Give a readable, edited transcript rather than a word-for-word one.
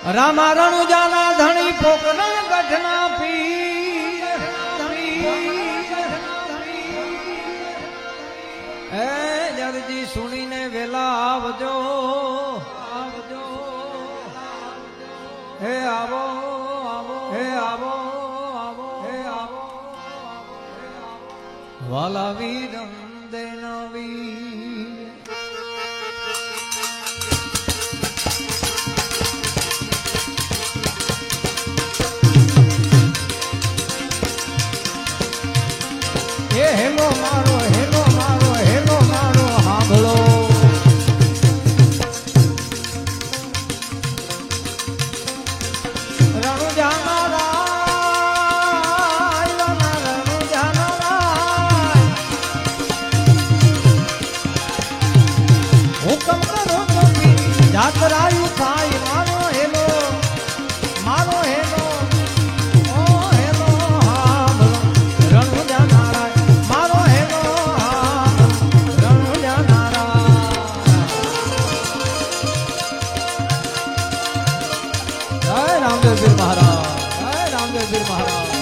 રામા રણુજાના ધણી પોકરણ ગઢના પીર હે જરજી સુણીને વેલા આવજો આવજો હે આવો આવો હે આવો આવો હે આવો વાલા વીરમ દેનવી હેલો મારો હેલો મારો હેલો મારો સાંભળો રણુજાના રાય રણુજાના રાય હુકમ કરો તો જાતરાયું થાય મારો હેલો મારો હેલો રામદેવ પીર મહારાજ, રામદેવ પીર મહારાજ।